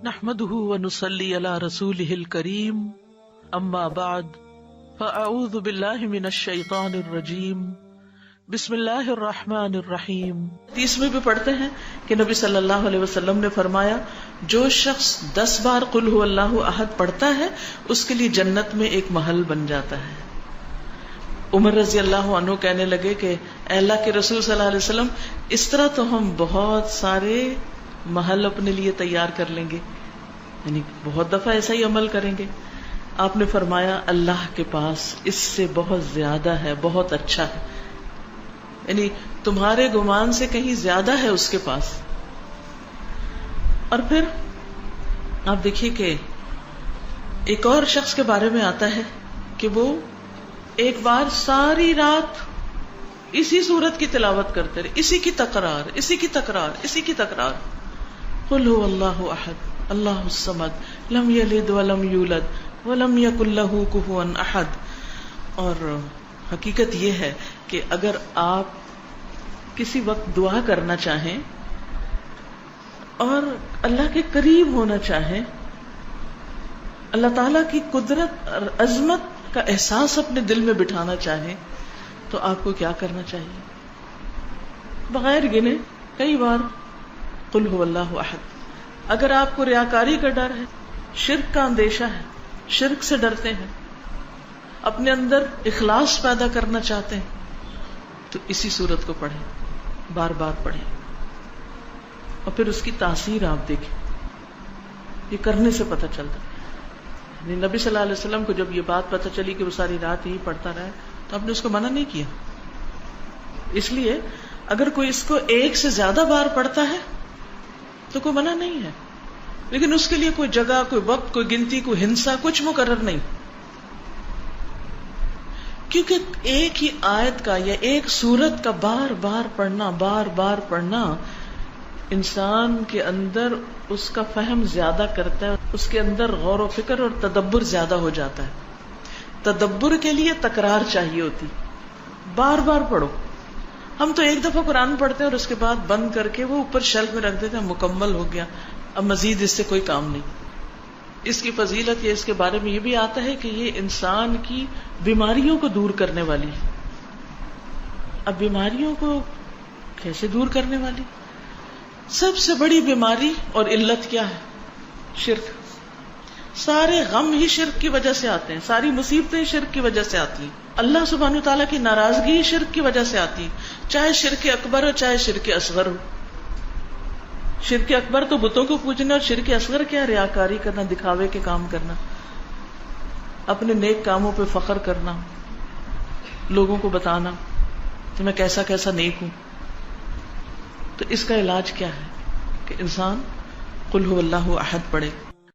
نحمده ونصلي على رسوله الكريم اما بعد فاعوذ باللہ من الشیطان الرجیم بسم اللہ الرحمن الرحیم۔ حدیث میں بھی پڑھتے ہیں کہ نبی صلی اللہ علیہ وسلم نے فرمایا جو شخص 10 بار قل هو اللہ احد پڑھتا ہے اس کے لیے جنت میں ایک محل بن جاتا ہے۔ عمر رضی اللہ عنہ کہنے لگے کہ اے اللہ کے رسول صلی اللہ علیہ وسلم اس طرح تو ہم بہت سارے محل اپنے لیے تیار کر لیں گے، یعنی بہت دفعہ ایسا ہی عمل کریں گے۔ آپ نے فرمایا اللہ کے پاس اس سے بہت زیادہ ہے، بہت اچھا ہے، یعنی تمہارے گمان سے کہیں زیادہ ہے اس کے پاس۔ اور پھر آپ دیکھیے کہ ایک اور شخص کے بارے میں آتا ہے کہ وہ ایک بار ساری رات اسی سورت کی تلاوت کرتے رہے، اسی کی تکرار، اسی کی تکرار، اسی کی تکرار، قل هو اللہ احد اللہ الصمد لم یلد ولم یولد ولم یکن لہ کفوا احد۔ اور حقیقت یہ ہے کہ اگر آپ کسی وقت دعا کرنا چاہیں اور اللہ کے قریب ہونا چاہیں، اللہ تعالی کی قدرت اور عظمت کا احساس اپنے دل میں بٹھانا چاہیں تو آپ کو کیا کرنا چاہیے؟ بغیر گنے کئی بار قل هو اللہ احد۔ اگر آپ کو ریاکاری کا ڈر ہے، شرک کا اندیشہ ہے، شرک سے ڈرتے ہیں، اپنے اندر اخلاص پیدا کرنا چاہتے ہیں تو اسی سورت کو پڑھیں، بار بار پڑھیں، اور پھر اس کی تاثیر آپ دیکھیں، یہ کرنے سے پتہ چلتا ہے۔ نبی صلی اللہ علیہ وسلم کو جب یہ بات پتہ چلی کہ وہ ساری رات ہی پڑھتا رہا تو آپ نے اس کو منع نہیں کیا۔ اس لیے اگر کوئی اس کو ایک سے زیادہ بار پڑھتا ہے تو کوئی منع نہیں ہے، لیکن اس کے لیے کوئی جگہ، کوئی وقت، کوئی گنتی، کوئی ہنسا کچھ مقرر نہیں، کیونکہ ایک ہی آیت کا یا ایک سورت کا بار بار پڑھنا انسان کے اندر اس کا فہم زیادہ کرتا ہے، اس کے اندر غور و فکر اور تدبر زیادہ ہو جاتا ہے۔ تدبر کے لیے تکرار چاہیے ہوتی، بار بار پڑھو۔ ہم تو ایک دفعہ قرآن پڑھتے ہیں اور اس کے بعد بند کر کے وہ اوپر شیلف میں رکھ دیتے ہیں، مکمل ہو گیا، اب مزید اس سے کوئی کام نہیں۔ اس کی فضیلت یا اس کے بارے میں یہ بھی آتا ہے کہ یہ انسان کی بیماریوں کو دور کرنے والی ہے۔ اب بیماریوں کو کیسے دور کرنے والی؟ سب سے بڑی بیماری اور علت کیا ہے؟ شرک۔ سارے غم ہی شرک کی وجہ سے آتے ہیں، ساری مصیبتیں شرک کی وجہ سے آتی ہیں، اللہ سبحانہ وتعالیٰ کی ناراضگی شرک کی وجہ سے آتی، چاہے شرک اکبر ہو چاہے شرک اصغر ہو۔ شرک اکبر تو بتوں کو پوجنا، اور شرک اصغر کیا؟ ریاکاری کرنا، دکھاوے کے کام کرنا، اپنے نیک کاموں پہ فخر کرنا، لوگوں کو بتانا کہ میں کیسا کیسا نیک ہوں۔ تو اس کا علاج کیا ہے کہ انسان قل هو اللہ احد پڑھے۔